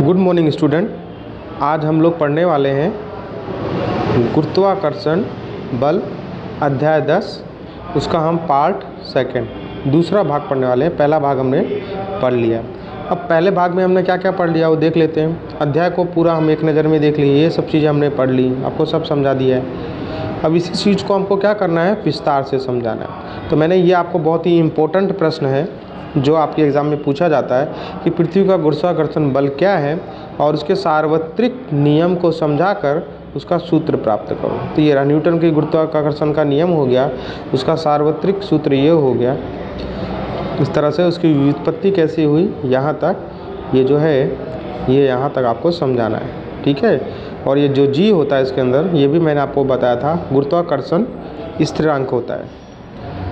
Good morning student. आज हम लोग पढ़ने वाले हैं गुरुत्वाकर्षण बल अध्याय 10, उसका हम पार्ट सेकंड दूसरा भाग पढ़ने वाले हैं। पहला भाग हमने पढ़ लिया। अब पहले भाग में हमने क्या क्या पढ़ लिया वो देख लेते हैं। अध्याय को पूरा हम एक नज़र में देख लिए, ये सब चीज़ें हमने पढ़ ली, आपको सब समझा दिया है। अब इसी चीज़ को हमको क्या करना है, विस्तार से समझाना है। तो मैंने ये आपको बहुत ही इम्पोर्टेंट प्रश्न है जो आपके एग्ज़ाम में पूछा जाता है कि पृथ्वी का गुरुत्वाकर्षण बल क्या है और उसके सार्वत्रिक नियम को समझाकर उसका सूत्र प्राप्त करो। तो ये न्यूटन के गुरुत्वाकर्षण का नियम हो गया, उसका सार्वत्रिक सूत्र ये हो गया। इस तरह से उसकी व्युत्पत्ति कैसी हुई, यहाँ तक ये जो है ये यहाँ तक आपको समझाना है, ठीक है। और ये जो जी होता है इसके अंदर, ये भी मैंने आपको बताया था, गुरुत्वाकर्षण स्थिरांक होता है।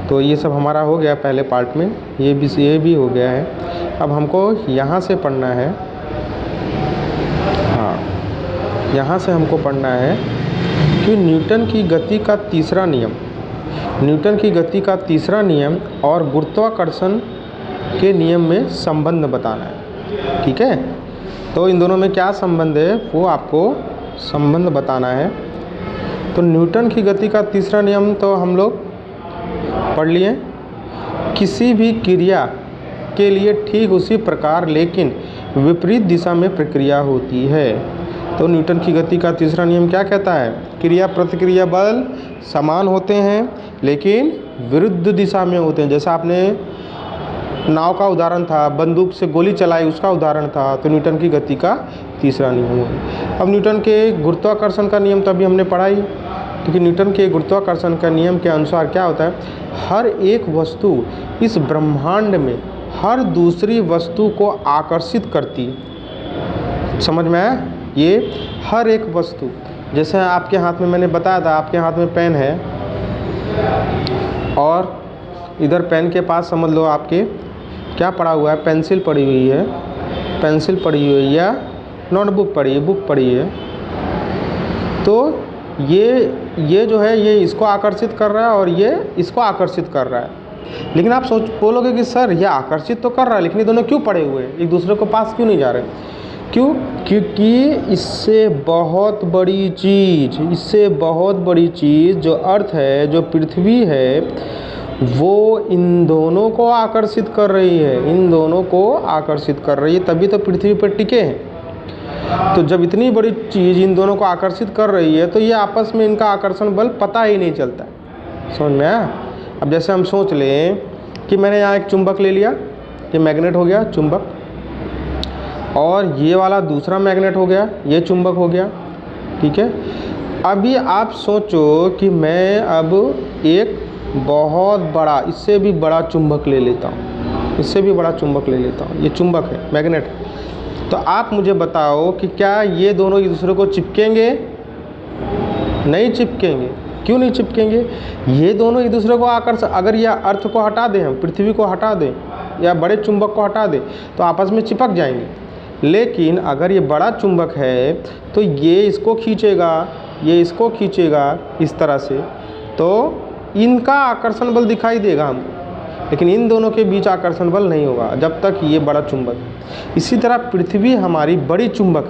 तो ये सब हमारा हो गया पहले पार्ट में, ये भी हो गया है। अब हमको यहाँ से पढ़ना है, हाँ यहाँ से हमको पढ़ना है कि न्यूटन की गति का तीसरा नियम, न्यूटन की गति का तीसरा नियम और गुरुत्वाकर्षण के नियम में संबंध बताना है, ठीक है। तो इन दोनों में क्या संबंध है वो आपको संबंध बताना है। तो न्यूटन की गति का तीसरा नियम तो हम लोग पढ़ लिए। किसी भी क्रिया के लिए ठीक उसी प्रकार लेकिन विपरीत दिशा में प्रक्रिया होती है। तो न्यूटन की गति का तीसरा नियम क्या कहता है, क्रिया प्रतिक्रिया बल समान होते हैं लेकिन विरुद्ध दिशा में होते हैं। जैसा आपने नाव का उदाहरण था, बंदूक से गोली चलाई उसका उदाहरण था, तो न्यूटन की गति का तीसरा नियम है। अब न्यूटन के गुरुत्वाकर्षण का नियम तो अभी हमने पढ़ा ही, क्योंकि न्यूटन के गुरुत्वाकर्षण का नियम के अनुसार क्या होता है, हर एक वस्तु इस ब्रह्मांड में हर दूसरी वस्तु को आकर्षित करती है। समझ में आया? ये हर एक वस्तु, जैसे आपके हाथ में मैंने बताया था, आपके हाथ में पेन है और इधर पेन के पास समझ लो आपके क्या पड़ा हुआ है, पेंसिल पड़ी हुई है, पेंसिल पड़ी हुई है या नोटबुक पड़ी है, बुक पड़ी है। तो ये जो है ये इसको आकर्षित कर रहा है और ये इसको आकर्षित कर रहा है। लेकिन आप बोलोगे कि सर ये आकर्षित तो कर रहा है लेकिन ये दोनों क्यों पड़े हुए हैं, एक दूसरे को पास क्यों नहीं जा रहे? क्यों? क्योंकि इससे बहुत बड़ी चीज़ जो अर्थ है, जो पृथ्वी है, वो इन दोनों को आकर्षित कर रही है, इन दोनों को आकर्षित कर रही है, तभी तो पृथ्वी पर टिके हैं। तो जब इतनी बड़ी चीज़ इन दोनों को आकर्षित कर रही है तो ये आपस में इनका आकर्षण बल पता ही नहीं चलता है। समझ में आया? अब जैसे हम सोच लें कि मैंने यहाँ एक चुंबक ले लिया, ये मैग्नेट हो गया चुंबक, और ये वाला दूसरा मैग्नेट हो गया, ये चुंबक हो गया, ठीक है। अभी आप सोचो कि मैं अब एक बहुत बड़ा, इससे भी बड़ा चुंबक ले लेता हूँ, इससे भी बड़ा चुंबक ले लेता हूँ, ये चुंबक है, मैग्नेट है। तो आप मुझे बताओ कि क्या ये दोनों एक दूसरे को चिपकेंगे? नहीं चिपकेंगे। क्यों नहीं चिपकेंगे? ये दोनों एक दूसरे को आकर्षण, अगर यह अर्थ को हटा दें, हम पृथ्वी को हटा दें या बड़े चुंबक को हटा दें तो आपस में चिपक जाएंगे। लेकिन अगर ये बड़ा चुंबक है तो ये इसको खींचेगा, ये इसको खींचेगा इस तरह से, तो इनका आकर्षण बल दिखाई देगा हमको, लेकिन इन दोनों के बीच आकर्षण बल नहीं होगा जब तक ये बड़ा चुंबक है। इसी तरह पृथ्वी हमारी बड़ी चुंबक,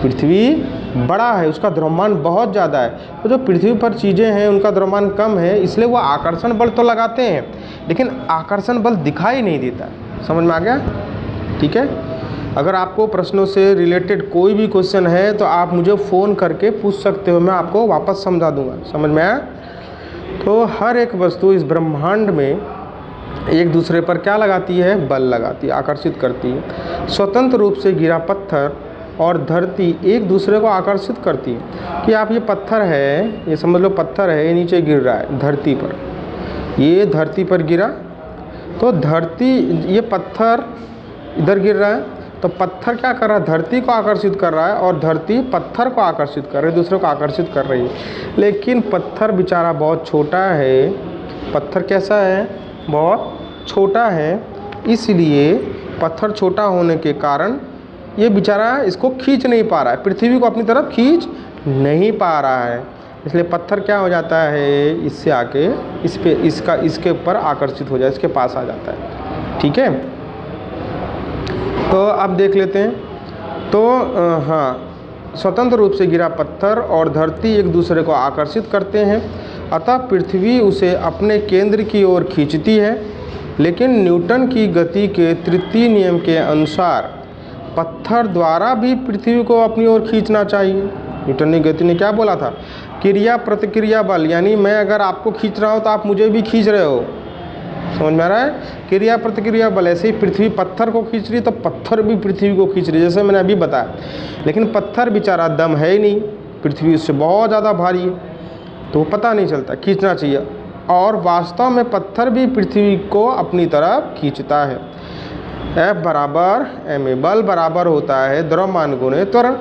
पृथ्वी बड़ा है, उसका द्रव्यमान बहुत ज़्यादा है, तो जो पृथ्वी पर चीज़ें हैं उनका द्रव्यमान कम है, इसलिए वो आकर्षण बल तो लगाते हैं लेकिन आकर्षण बल दिखाई नहीं देता। समझ में आ गया? ठीक है। अगर आपको प्रश्नों से रिलेटेड कोई भी क्वेश्चन है तो आप मुझे फ़ोन करके पूछ सकते हो, मैं आपको वापस समझा दूंगा। समझ में आया? तो हर एक वस्तु इस ब्रह्मांड में एक दूसरे पर क्या लगाती है, बल लगाती है, आकर्षित करती है। स्वतंत्र रूप से गिरा पत्थर और धरती एक दूसरे को आकर्षित करती है। कि आप ये पत्थर है, ये समझ लो पत्थर है, ये नीचे गिर रहा है धरती पर, ये धरती पर गिरा तो धरती, ये पत्थर इधर गिर रहा है तो पत्थर क्या कर रहा है, धरती को आकर्षित कर रहा है और धरती पत्थर को आकर्षित कर रही है, दूसरे को आकर्षित कर रही है। लेकिन पत्थर बेचारा बहुत छोटा है, पत्थर कैसा है, बहुत छोटा है, इसलिए पत्थर छोटा होने के कारण ये बेचारा इसको खींच नहीं पा रहा है, पृथ्वी को अपनी तरफ खींच नहीं पा रहा है। इसलिए पत्थर क्या हो जाता है, इससे आके इस पे इसके ऊपर आकर्षित हो जाए, इसके पास आ जाता है, ठीक है। तो अब देख लेते हैं तो हाँ, स्वतंत्र रूप से गिरा पत्थर और धरती एक दूसरे को आकर्षित करते हैं, अतः पृथ्वी उसे अपने केंद्र की ओर खींचती है। लेकिन न्यूटन की गति के तृतीय नियम के अनुसार पत्थर द्वारा भी पृथ्वी को अपनी ओर खींचना चाहिए। न्यूटन की गति ने क्या बोला था? क्रिया प्रतिक्रिया बल, यानी मैं अगर आपको खींच रहा हूँ तो आप मुझे भी खींच रहे हो। समझ में आ रहा है? क्रिया प्रतिक्रिया बल। ऐसे ही पृथ्वी पत्थर को खींच रही है तो पत्थर भी पृथ्वी को खींच रही है, जैसे मैंने अभी बताया। लेकिन पत्थर बेचारा दम है ही नहीं, पृथ्वी उससे बहुत ज़्यादा भारी है, तो पता नहीं चलता, खींचना चाहिए। और वास्तव में पत्थर भी पृथ्वी को अपनी तरफ खींचता है। F बराबर ma, बल बराबर होता है द्रव्यमान गुणे त्वरण।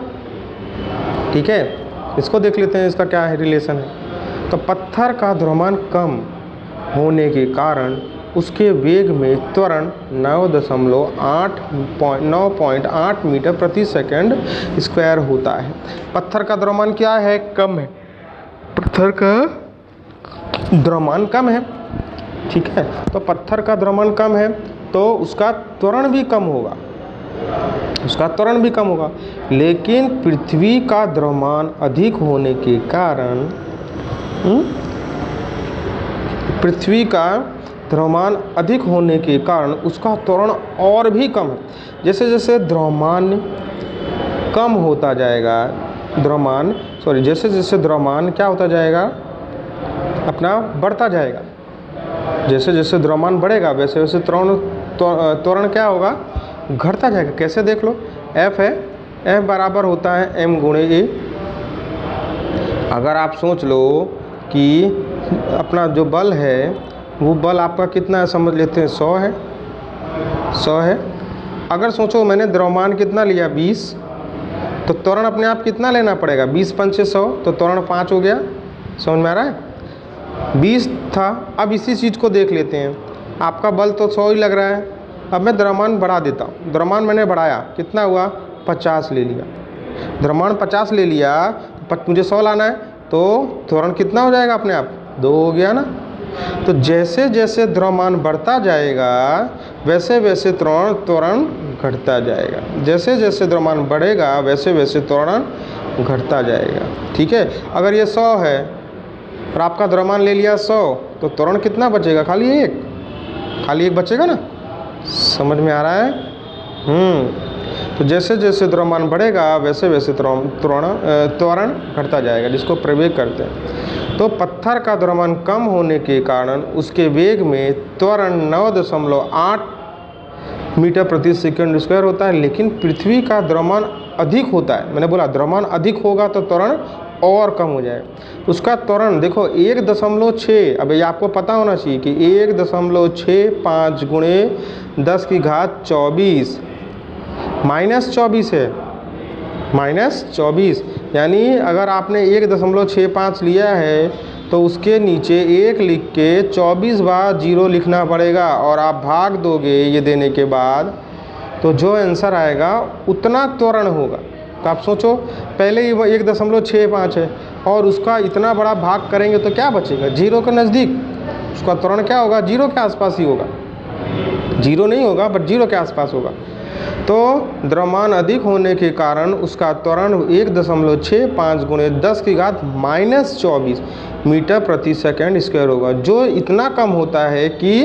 ठीक है, इसको देख लेते हैं, इसका क्या है रिलेशन है। तो पत्थर का द्रव्यमान कम होने के कारण उसके वेग में त्वरण 9.8 मीटर प्रति सेकंड स्क्वायर होता है। पत्थर का द्रव्यमान क्या है? कम है। पत्थर का द्रव्यमान कम है। ठीक है, तो पत्थर का द्रव्यमान कम है तो उसका त्वरण भी कम होगा, उसका त्वरण भी कम होगा। लेकिन पृथ्वी का द्रव्यमान अधिक होने के कारण पृथ्वी का द्रव्यमान अधिक होने के कारण उसका त्वरण और भी कम है। जैसे जैसे द्रव्यमान कम होता जाएगा, जैसे जैसे द्रव्यमान क्या होता जाएगा? अपना बढ़ता जाएगा। जैसे जैसे द्रव्यमान बढ़ेगा वैसे वैसे त्वरण क्या होगा? घटता जाएगा। कैसे देख लो, F है, F बराबर होता है m गुणे a। अगर आप सोच लो कि अपना जो बल है वो बल आपका कितना है, समझ लेते हैं 100 है, 100 है। अगर सोचो मैंने द्रव्यमान कितना लिया 20, तो त्वरण अपने आप कितना लेना पड़ेगा? 20 पंचे 100, तो त्वरण 5 हो गया। समझ में आ रहा है? 20 था। अब इसी चीज़ को देख लेते हैं, आपका बल तो 100 ही लग रहा है। अब मैं द्रव्यमान बढ़ा देता हूँ। द्रव्यमान मैंने बढ़ाया, कितना हुआ? 50 ले लिया। द्रव्यमान 50 ले लिया, मुझे 100 लाना है, तो त्वरण कितना हो जाएगा? अपने आप 2 हो गया ना। तो जैसे जैसे द्रव्यमान बढ़ता जाएगा वैसे वैसे त्वरण घटता जाएगा। जैसे जैसे द्रव्यमान बढ़ेगा वैसे वैसे त्वरण घटता जाएगा। ठीक है, अगर ये 100 है और आपका द्रव्यमान ले लिया 100, तो त्वरण कितना बचेगा? खाली एक बचेगा ना। समझ में आ रहा है? तो जैसे जैसे द्रव्यमान बढ़ेगा वैसे वैसे त्वरण घटता जाएगा, जिसको प्रवेग करते हैं। तो पत्थर का द्रव्यमान कम होने के कारण उसके वेग में त्वरण 9.8 मीटर प्रति सेकंड स्क्वायर होता है। लेकिन पृथ्वी का द्रव्यमान अधिक होता है। मैंने बोला द्रव्यमान अधिक होगा तो त्वरण और कम हो जाएगा। उसका त्वरण देखो 1.6, अब ये आपको पता होना चाहिए कि 1.65 गुणे 10 की घात 24 -24 है, -24। यानी अगर आपने 1.65 लिया है तो उसके नीचे 1 लिख के 24 बार 0 लिखना पड़ेगा, और आप भाग दोगे ये देने के बाद, तो जो आंसर आएगा उतना त्वरण होगा। तो आप सोचो, पहले ही वो 1.65 है और उसका इतना बड़ा भाग करेंगे तो क्या बचेगा? 0 के नज़दीक। उसका त्वरण क्या होगा? 0 के आसपास ही होगा। 0 नहीं होगा बट 0 के आसपास होगा। तो द्रव्यमान अधिक होने के कारण उसका त्वरण 1.65 गुणे 10 की घात -24 मीटर प्रति सेकंड स्क्वायर होगा, जो इतना कम होता है कि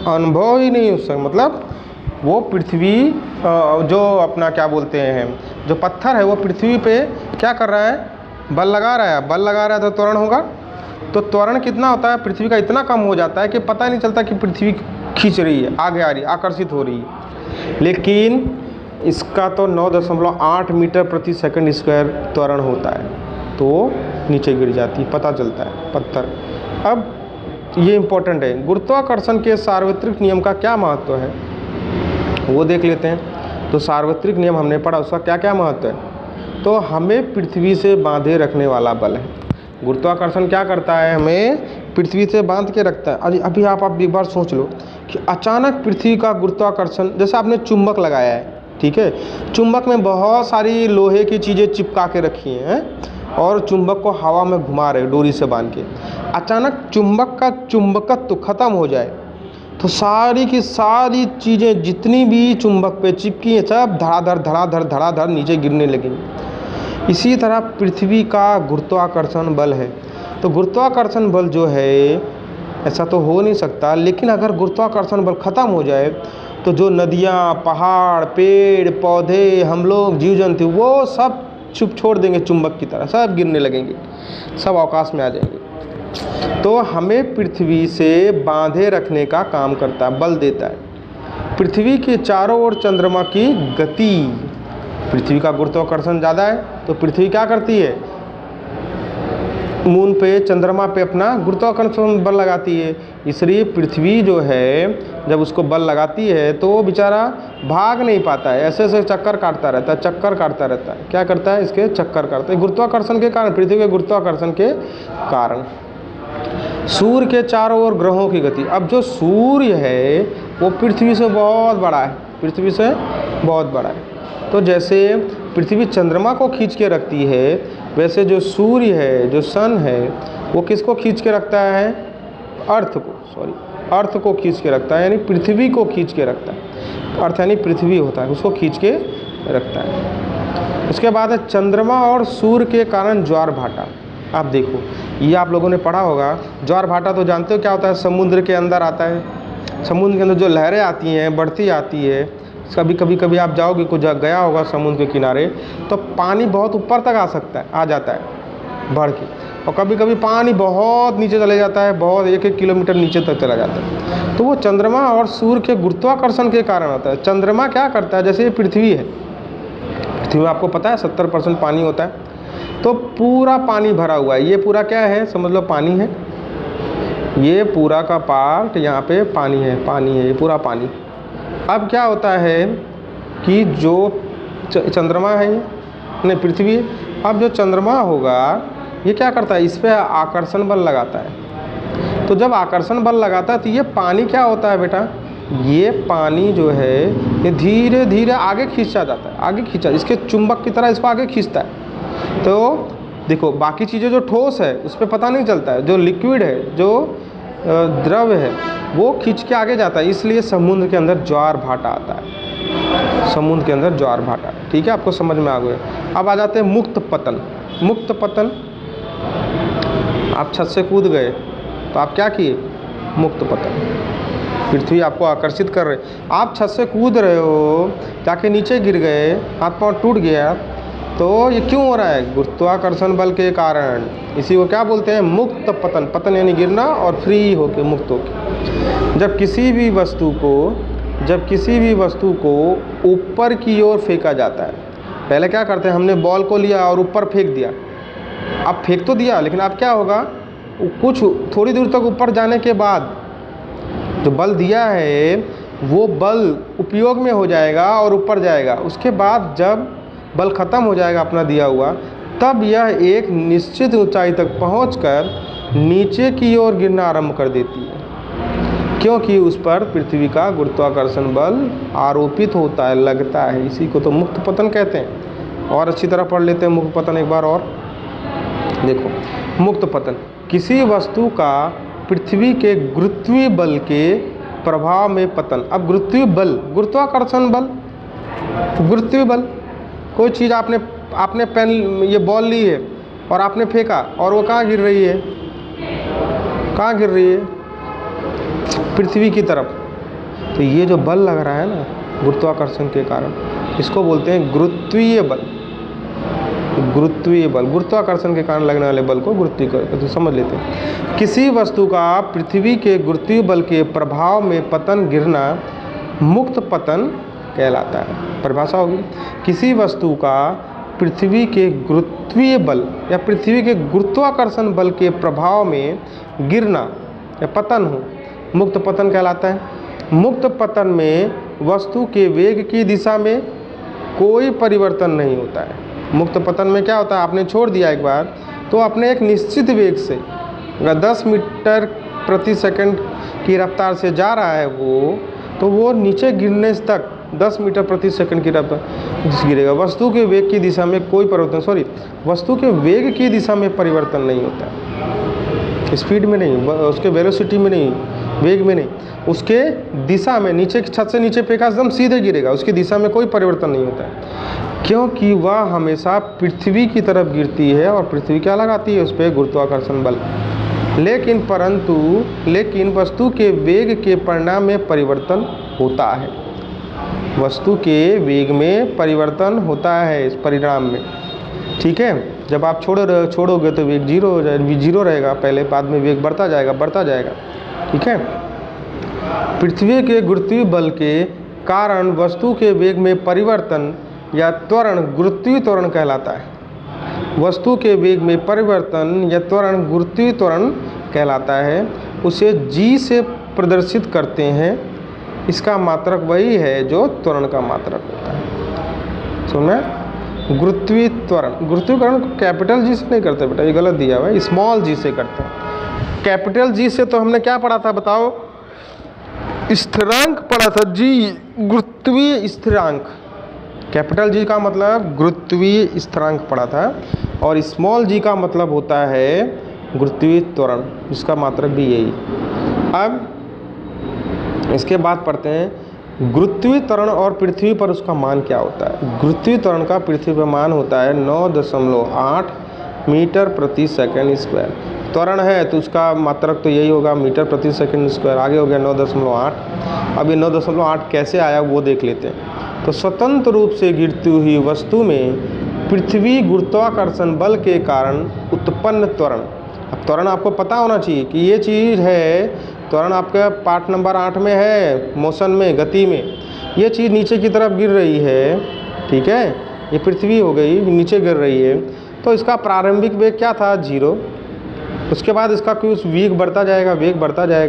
अनुभव ही नहीं हो सकता। मतलब वो पृथ्वी जो अपना क्या बोलते हैं, जो पत्थर है वो पृथ्वी पे क्या कर रहा है? बल लगा रहा है। बल लगा रहा है तो त्वरण होगा। तो त्वरण कितना होता है? पृथ्वी का इतना कम हो जाता है कि पता नहीं चलता कि पृथ्वी खींच रही है, आगे आ रही है, आकर्षित हो रही है। लेकिन इसका तो 9.8 मीटर प्रति सेकंड स्क्वायर त्वरण होता है, तो नीचे गिर जाती है, पता चलता है पत्थर। अब ये इम्पोर्टेंट है, गुरुत्वाकर्षण के सार्वत्रिक नियम का क्या महत्व है वो देख लेते हैं। तो सार्वत्रिक नियम हमने पढ़ा, उसका क्या क्या महत्व है? तो हमें पृथ्वी से बांधे रखने वाला बल है। गुरुत्वाकर्षण क्या करता है? हमें पृथ्वी से बांध के रखता है। अभी आप एक बार सोच लो कि अचानक पृथ्वी का गुरुत्वाकर्षण, जैसे आपने चुंबक लगाया है, ठीक है, चुंबक में बहुत सारी लोहे की चीज़ें चिपका के रखी हैं और चुंबक को हवा में घुमा रहे डोरी से बांध के। अचानक चुंबक का चुंबकत्व खत्म हो जाए तो सारी की सारी चीज़ें जितनी भी चुंबक पे चिपकी हैं सब धड़ाधड़ नीचे गिरने लगेंगी। इसी तरह पृथ्वी का गुरुत्वाकर्षण बल है। तो गुरुत्वाकर्षण बल जो है ऐसा तो हो नहीं सकता, लेकिन अगर गुरुत्वाकर्षण बल ख़त्म हो जाए तो जो नदियाँ, पहाड़, पेड़ पौधे, हम लोग, जीव जंतु, वो सब छोड़ देंगे चुंबक की तरह, सब गिरने लगेंगे, सब आकाश में आ जाएंगे। तो हमें पृथ्वी से बांधे रखने का काम करता है, बल देता है। पृथ्वी के चारों ओर चंद्रमा की गति, पृथ्वी का गुरुत्वाकर्षण ज़्यादा है तो पृथ्वी क्या करती है, मून पे, चंद्रमा पे अपना गुरुत्वाकर्षण बल लगाती है। इसलिए पृथ्वी जो है जब उसको बल लगाती है तो वो बेचारा भाग नहीं पाता है, ऐसे ऐसे चक्कर काटता रहता है। क्या करता है, इसके चक्कर काटता है, गुरुत्वाकर्षण के कारण, पृथ्वी के गुरुत्वाकर्षण के कारण। सूर्य के चारों ओर ग्रहों की गति, अब जो सूर्य है वो पृथ्वी से बहुत बड़ा है, तो जैसे पृथ्वी चंद्रमा को खींच के रखती है, वैसे जो सूर्य है, जो सन है, वो किसको खींच के रखता है, अर्थ को खींच के रखता है, यानी पृथ्वी को खींच के रखता है। अर्थ यानी पृथ्वी होता है, उसको खींच के रखता है। उसके बाद है चंद्रमा और सूर्य के कारण ज्वार भाटा। आप देखो, ये आप लोगों ने पढ़ा होगा, ज्वार भाटा तो जानते हो क्या होता है, समुद्र के अंदर आता है, समुद्र के अंदर जो लहरें आती हैं, बढ़ती आती है। कभी आप जाओगे, कुछ गया होगा समुद्र के किनारे, तो पानी बहुत ऊपर तक आ जाता है बढ़ के, और कभी कभी पानी बहुत नीचे चले जाता है, बहुत 1-1 किलोमीटर नीचे तक चला जाता है। तो वो चंद्रमा और सूर्य के गुरुत्वाकर्षण के कारण होता है। चंद्रमा क्या करता है, जैसे ये पृथ्वी है, पृथ्वी में आपको पता है 70% पानी होता है, तो पूरा पानी भरा हुआ है। ये पूरा क्या है, समझ लो पानी है, ये पूरा का पार्ट यहाँ पे पानी है, ये पूरा पानी। अब क्या होता है कि जो चंद्रमा है, नहीं पृथ्वी, अब जो चंद्रमा होगा ये क्या करता है, इस पर आकर्षण बल लगाता है। तो जब आकर्षण बल लगाता है तो ये पानी क्या होता है बेटा, ये पानी जो है ये धीरे धीरे आगे खींचा जाता है, इसके चुंबक की तरह इसको आगे खींचता है। तो देखो बाकी चीज़ें जो ठोस है उस पर पता नहीं चलता है, जो लिक्विड है, जो द्रव्य है, वो खींच के आगे जाता है, इसलिए समुद्र के अंदर ज्वार भाटा आता है, समुद्र के अंदर ज्वार भाटा। ठीक है, आपको समझ में आ गया। अब आ जाते हैं मुक्त पतन। आप छत से कूद गए तो आप क्या किए, मुक्त पतन, पृथ्वी आपको आकर्षित कर रहे, आप छत से कूद रहे हो, जाके नीचे गिर गए, हाथ पाँव टूट गया, तो ये क्यों हो रहा है, गुरुत्वाकर्षण बल के कारण। इसी को क्या बोलते हैं, मुक्त पतन यानी गिरना और फ्री होके, मुक्त होके। जब किसी भी वस्तु को ऊपर की ओर फेंका जाता है, पहले क्या करते हैं, हमने बॉल को लिया और ऊपर फेंक दिया, अब फेंक तो दिया, लेकिन अब क्या होगा, कुछ थोड़ी दूर तक ऊपर जाने के बाद जो बल दिया है वो बल उपयोग में हो जाएगा और ऊपर जाएगा। उसके बाद जब बल ख़त्म हो जाएगा अपना दिया हुआ, तब यह एक निश्चित ऊंचाई तक पहुंचकर नीचे की ओर गिरना आरंभ कर देती है, क्योंकि उस पर पृथ्वी का गुरुत्वाकर्षण बल आरोपित होता है, लगता है। इसी को तो मुक्त पतन कहते हैं। और अच्छी तरह पढ़ लेते हैं मुक्त पतन एक बार और। देखो, मुक्त पतन, किसी वस्तु का पृथ्वी के गुरुत्वीय बल के प्रभाव में पतन। अब गुरुत्वीय बल, गुरुत्वाकर्षण बल, गुरुत्वीय बल, कोई चीज़ आपने पेन, ये बॉल ली है और आपने फेंका और वो कहाँ गिर रही है, पृथ्वी की तरफ। तो ये जो बल लग रहा है ना गुरुत्वाकर्षण के कारण, इसको बोलते हैं गुरुत्वीय बल। गुरुत्वाकर्षण के कारण लगने वाले बल को गुरुत्वीय, तो समझ लेते हैं। किसी वस्तु का पृथ्वी के गुरुत्वीय बल के प्रभाव में पतन, गिरना मुक्त पतन कहलाता है। परिभाषा होगी, किसी वस्तु का पृथ्वी के गुरुत्वीय बल या पृथ्वी के गुरुत्वाकर्षण बल के प्रभाव में गिरना या पतन हो, मुक्त पतन कहलाता है। मुक्त पतन में वस्तु के वेग की दिशा में कोई परिवर्तन नहीं होता है। मुक्त पतन में क्या होता है, आपने छोड़ दिया एक बार, तो अपने एक निश्चित वेग से, अगर 10 मीटर प्रति सेकंड की रफ्तार से जा रहा है तो वो नीचे गिरने तक 10 मीटर प्रति सेकंड की रफ्तार गिरेगा। वस्तु के वेग की दिशा में कोई परिवर्तन, वस्तु के वेग की दिशा में परिवर्तन नहीं होता है, स्पीड में नहीं, उसके वेलोसिटी में नहीं, वेग में नहीं, उसके दिशा में, नीचे की छत से नीचे फेंका एकदम सीधे गिरेगा, उसकी दिशा में कोई परिवर्तन नहीं होता है, क्योंकि वह हमेशा पृथ्वी की तरफ गिरती है और पृथ्वी क्या लगाती है उस पर, गुरुत्वाकर्षण बल। लेकिन वस्तु के वेग के परिणाम में परिवर्तन होता है, वस्तु के वेग में परिवर्तन होता है इस परिणाम में, ठीक है। जब आप छोड़ोगे तो वेग जीरो हो जाएगा, जीरो रहेगा पहले, बाद में वेग बढ़ता जाएगा, ठीक है। पृथ्वी के गुरुत्वीय बल के कारण वस्तु के वेग में परिवर्तन या त्वरण गुरुत्वीय त्वरण कहलाता है। वस्तु के वेग में परिवर्तन या त्वरण गुरुत्वीय त्वरण कहलाता है। उसे g से प्रदर्शित करते हैं। इसका मात्रक वही है जो त्वरण का मात्रक होता है। सुनना, गुरुत्वीय त्वरण को कैपिटल जी से नहीं करते बेटा, ये गलत दिया हुआ है, स्मॉल जी से करते हैं। कैपिटल जी से तो हमने क्या पढ़ा था बताओ, स्थिरांक पढ़ा था जी, गुरुत्वीय स्थिरांक। कैपिटल जी का मतलब गुरुत्वीय स्थिरांक पढ़ा था, और स्मॉल जी का मतलब होता है गुरुत्वीय त्वरण, जिसका मात्रक भी यही। अब इसके बाद पढ़ते हैं गुरुत्वीय त्वरण और पृथ्वी पर उसका मान क्या होता है। गुरुत्वीय त्वरण का पृथ्वी पर मान होता है 9.8 मीटर प्रति सेकंड स्क्वायर। त्वरण है तो उसका मात्रक तो यही होगा, मीटर प्रति सेकंड स्क्वायर। आगे हो गया 9.8। अब ये 9.8 कैसे आया वो देख लेते हैं। तो स्वतंत्र रूप से गिरती हुई वस्तु में पृथ्वी गुरुत्वाकर्षण बल के कारण उत्पन्न त्वरण। अब त्वरण आपको पता होना चाहिए कि ये चीज़ है, त्वरण आपका पाठ नंबर 8 में है, मोशन में, गति में। ये चीज़ नीचे की तरफ गिर रही है, ठीक है, ये पृथ्वी हो गई, नीचे गिर रही है, तो इसका प्रारंभिक वेग क्या था, 0। उसके बाद इसका कुछ वेग बढ़ता जाएगा,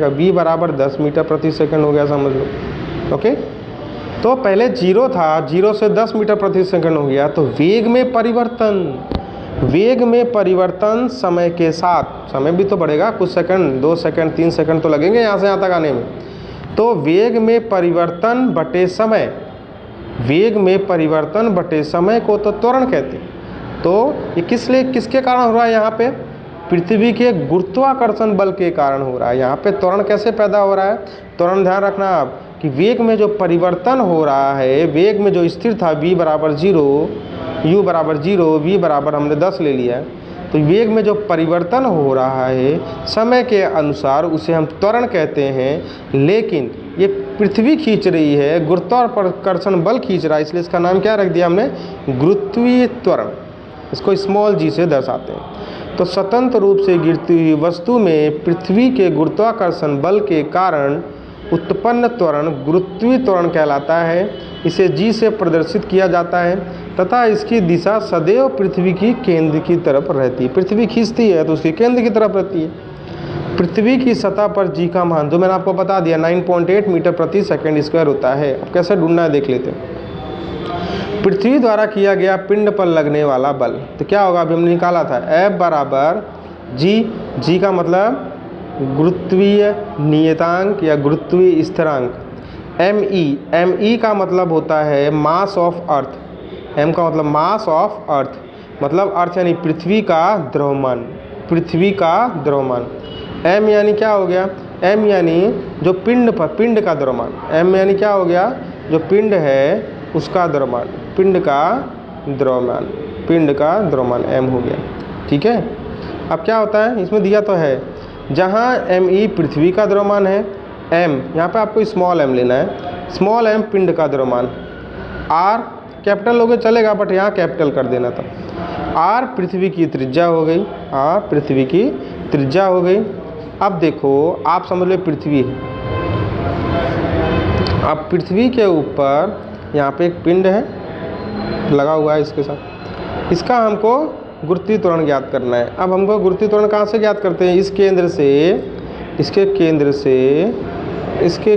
v बराबर 10 मीटर प्रति सेकंड हो गया, समझ लो। ओके, तो पहले 0 था, 0 से 10 मीटर प्रति सेकंड हो गया। तो वेग में परिवर्तन समय के साथ, समय भी तो बढ़ेगा, कुछ सेकंड, 2 सेकंड 3 सेकंड तो लगेंगे यहाँ से यहाँ तक आने में। तो वेग में परिवर्तन बटे समय को तो त्वरण कहते हैं। तो ये किसके कारण हो रहा है, यहाँ पे पृथ्वी के गुरुत्वाकर्षण बल के कारण हो रहा है। यहाँ पे त्वरण कैसे पैदा हो रहा है, त्वरण ध्यान रखना आप कि वेग में जो परिवर्तन हो रहा है, वेग में जो स्थिर था v बराबर 0, u बराबर 0, v बराबर हमने 10 ले लिया है, तो वेग में जो परिवर्तन हो रहा है समय के अनुसार उसे हम त्वरण कहते हैं। लेकिन ये पृथ्वी खींच रही है, गुरुत्वाकर्षण बल खींच रहा है, इसलिए इसका नाम क्या रख दिया हमने, गुरुत्वीय त्वरण। इसको स्मॉल जी से दर्शाते हैं। तो स्वतंत्र रूप से गिरती हुई वस्तु में पृथ्वी के गुरुत्वाकर्षण बल के कारण उत्पन्न त्वरण गुरुत्वीय त्वरण कहलाता है। इसे g से प्रदर्शित किया जाता है तथा इसकी दिशा सदैव पृथ्वी की केंद्र की तरफ रहती है। पृथ्वी खींचती है तो उसकी केंद्र की तरफ रहती है। पृथ्वी की सतह पर g का मान, जो मैंने आपको बता दिया, 9.8 मीटर प्रति सेकंड स्क्वायर होता है। अब कैसे ढूंढना है देख लेते हैं। पृथ्वी द्वारा किया गया पिंड पर लगने वाला बल तो क्या होगा, अभी हमने निकाला था, F बराबर g का मतलब गुरुत्वीय नियतांक या गुरुत्वीय स्थिरांक, me का मतलब होता है मास ऑफ अर्थ, m का मतलब मास ऑफ अर्थ, मतलब अर्थ यानी पृथ्वी का द्रव्यमान, m यानी क्या हो गया, m यानी जो पिंड का द्रव्यमान, m यानी क्या हो गया, जो पिंड है उसका द्रव्यमान, पिंड का द्रव्यमान m हो गया, ठीक है। अब क्या होता है, इसमें दिया तो है, जहाँ me पृथ्वी का द्रव्यमान है, m यहाँ पे आपको स्मॉल m लेना है, स्मॉल m पिंड का द्रव्यमान, r कैपिटल लोगे चलेगा बट यहाँ कैपिटल कर देना था, r पृथ्वी की त्रिज्या हो गई, अब देखो आप समझ लो पृथ्वी है, अब पृथ्वी के ऊपर यहाँ पे एक पिंड है लगा हुआ है, इसके साथ इसका हमको गुरुत्वीय त्वरण ज्ञात करना है। अब हमको गुरुत्वीय त्वरण कहाँ से ज्ञात करते हैं, इसके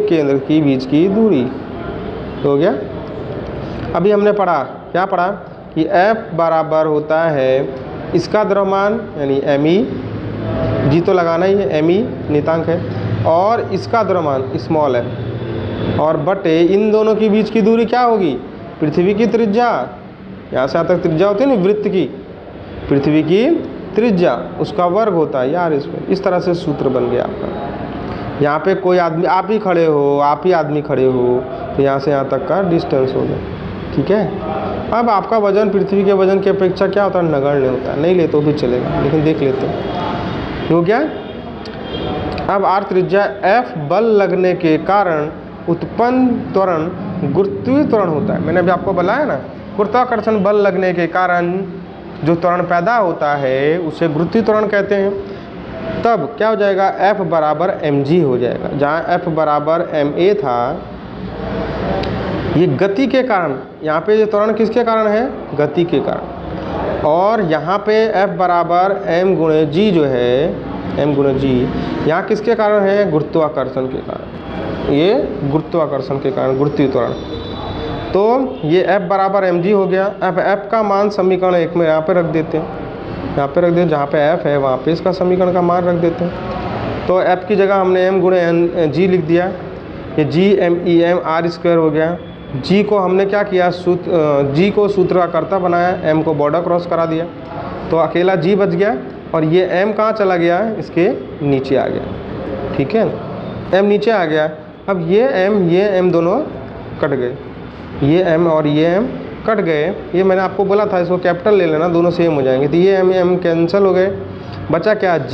केंद्र की बीच की दूरी हो गया। अभी हमने क्या पढ़ा कि F बराबर होता है इसका द्रव्यमान यानी me, जी तो लगाना ही है, me नियतांक है, और इसका द्रव्यमान स्मॉल है, और बटे इन दोनों के बीच की दूरी क्या होगी, पृथ्वी की त्रिज्या, यहाँ से यहाँ तक त्रिज्या होती है ना वृत्त की, पृथ्वी की त्रिज्या उसका वर्ग होता है यार, इसमें इस तरह से सूत्र बन गया आपका। यहाँ पे कोई आदमी, आप ही खड़े हो, आप ही आदमी खड़े हो, तो यहाँ से यहाँ तक का डिस्टेंस हो गया, ठीक है। अब आपका वजन पृथ्वी के वजन की अपेक्षा क्या होता है, नगण्य होता है, नहीं ले तो भी चलेगा, लेकिन देख लेते हैं हो गया। अब r त्रिज्या f बल लगने के कारण उत्पन्न त्वरण गुरुत्वीय त्वरण होता है। मैंने अभी आपको बताया ना, गुरुत्वाकर्षण बल लगने के कारण जो त्वरण पैदा होता है उसे गुरुत्वीय त्वरण कहते हैं। तब क्या हो जाएगा, F बराबर mg हो जाएगा। जहाँ F बराबर ma था, ये गति के कारण, यहाँ पे ये त्वरण किसके कारण है, गति के कारण। और यहाँ पे F बराबर m गुणे g जो है, m गुणे g यहाँ किसके कारण है, गुरुत्वाकर्षण के कारण। ये गुरुत्वाकर्षण के कारण गुरुत्वीय त्वरण। तो ये F बराबर mg हो गया। अब F का मान समीकरण 1 में यहाँ पे रख देते हैं, यहाँ पे रख देते, जहाँ पे F है वहाँ पे इसका समीकरण का मान रख देते हैं। तो F की जगह हमने m गुणे g लिख दिया, ये g m e m r square हो गया। g को हमने क्या किया, g को सूत्र का कर्ता बनाया, m को बॉर्डर क्रॉस करा दिया, तो अकेला g बच गया और ये m कहाँ चला गया, इसके नीचे आ गया, ठीक है, m नीचे आ गया। अब ये m दोनों कट गए, ये m और ये m कट गए। ये मैंने आपको बोला था इसको कैपिटल ले लेना, दोनों सेम हो जाएंगे। तो ये m कैंसिल हो गए, बचा क्या, g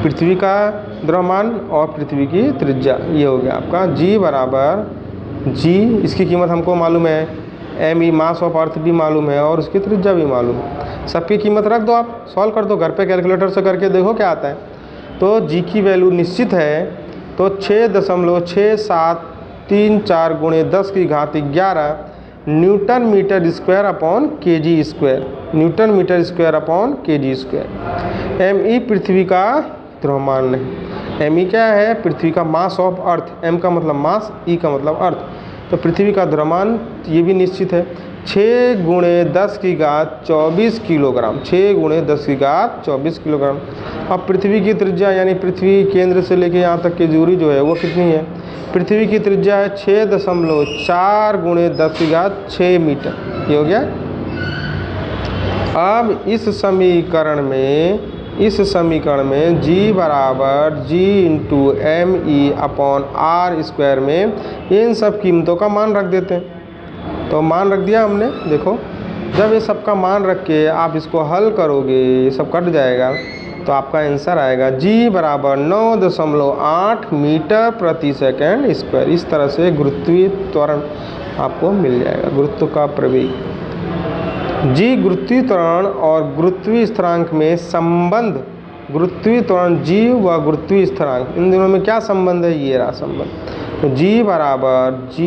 पृथ्वी का द्रव्यमान और पृथ्वी की त्रिज्या, ये हो गया आपका g बराबर g, इसकी कीमत हमको मालूम है, m मास ऑफ अर्थ भी मालूम है और उसकी त्रिज्या भी मालूम है। सबकी कीमत रख दो, आप सॉल्व कर दो, घर पे कैलकुलेटर से करके देखो क्या आता है। तो g की वैल्यू निश्चित है, तो 6.6734 गुणे 10 की घात 11 Newton metre square upon K G square, Newton metre square upon K G square. M E पृथ्वी का द्रव्यमान है, एम ई क्या है, पृथ्वी का मास ऑफ अर्थ, एम का मतलब मास, ई का मतलब अर्थ। तो पृथ्वी का द्रव्यमान ये भी निश्चित है, 6 गुणे 10 की घात 24 किलोग्राम, 6 गुणे 10 की घात 24 किलोग्राम। अब पृथ्वी की त्रिज्या यानी पृथ्वी केंद्र से लेके यहाँ तक की दूरी जो है वो कितनी है, पृथ्वी की त्रिज्या है 6.4 गुणे 10 की घात 6 मीटर, ये हो गया। अब इस समीकरण में g बराबर g into M E upon R square में इन सब कीमतों का मान रख देते हैं। तो मान रख दिया हमने, देखो जब ये सब का मान रख के आप इसको हल करोगे, ये सब कट जाएगा, तो आपका आंसर आएगा g बराबर 9.8 मीटर प्रति सेकंड स्क्वायर। इस तरह से गुरुत्वीय त्वरण आपको मिल जाएगा, गुरुत्व का प्रवेग। g गुरुत्वीय त्वरण और गुरुत्वीय स्थिरांक में संबंध, गुरुत्वीय त्वरण g व गुरुत्वीय स्थिरांक, इन दोनों में क्या संबंध है, ये रहा संबंध। तो g बराबर g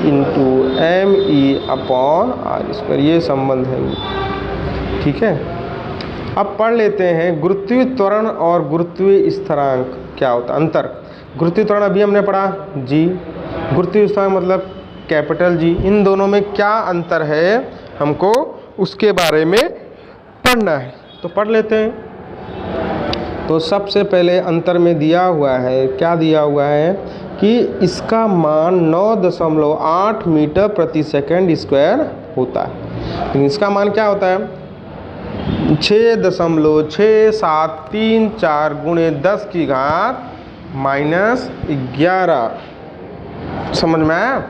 into M E upon R square, ये संबंध है, ठीक है। अब पढ़ लेते हैं गुरुत्वीय त्वरण और गुरुत्वीय स्थिरांक क्या होता है, अंतर। गुरुत्वीय त्वरण अभी हमने पढ़ा g, गुरुत्वीय स्थिरांक मतलब कैपिटल G, इन दोनों में क्या अंतर है हमको उसके बारे में पढ़ना है, तो पढ़ लेते हैं। तो सबसे पहले अंतर में दिया हुआ है, क्या दिया हुआ है कि इसका मान 9.8 मीटर प्रति सेकंड स्क्वायर होता है, लेकिन इसका मान क्या होता है 6.6734 गुणे 10 की घात -11, समझ में आया,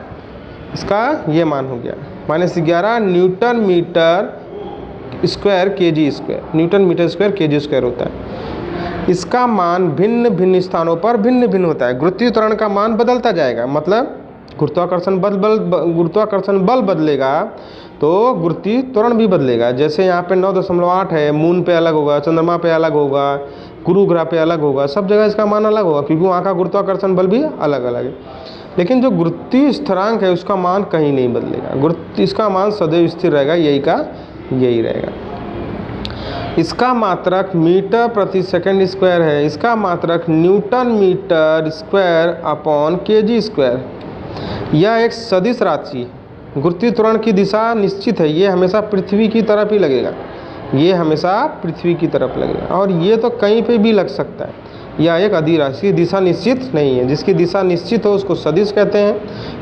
इसका ये मान हो गया -11 न्यूटन मीटर स्क्वायर के G square, Newton metre square के जी स्क्वायर होता है। इसका मान भिन्न भिन्न स्थानों पर भिन्न भिन्न होता है। गुरुत्वीय त्वरण का मान बदलता जाएगा, मतलब गुरुत्वाकर्षण बल बदलेगा तो गुरुत्वीय त्वरण भी बदलेगा। जैसे यहाँ पे 9.8 है, मून पे अलग होगा, चंद्रमा पे अलग होगा, गुरु ग्रह पे अलग होगा, सब जगह इसका मान अलग होगा, क्योंकि वहाँ का गुरुत्वाकर्षण बल भी अलग अलग है। लेकिन जो गुरुत्वीय स्थिरांक है उसका मान कहीं नहीं बदलेगा, इसका मान सदैव स्थिर रहेगा, यही का यही रहेगा। इसका मात्रक मीटर प्रति सेकंड स्क्वायर है, इसका मात्रक Newton metre square upon K G square. यह एक सदिश राशि है। गुरुत्वीय त्वरण की दिशा निश्चित है, ये हमेशा पृथ्वी की तरफ ही लगेगा, ये हमेशा पृथ्वी की तरफ लगेगा, और ये तो कहीं पे भी लग सकता है। यह एक अधिराशि, दिशा निश्चित नहीं है। जिसकी दिशा निश्चित हो उसको सदिश कहते हैं,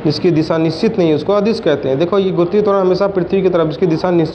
जिसकी दिशा निश्चित नहीं है उसको अदिश कहते हैं। देखो ये गुरुत्वीय त्वरण हमेशा पृथ्वी की तरफ, इसकी दिशा निश्चित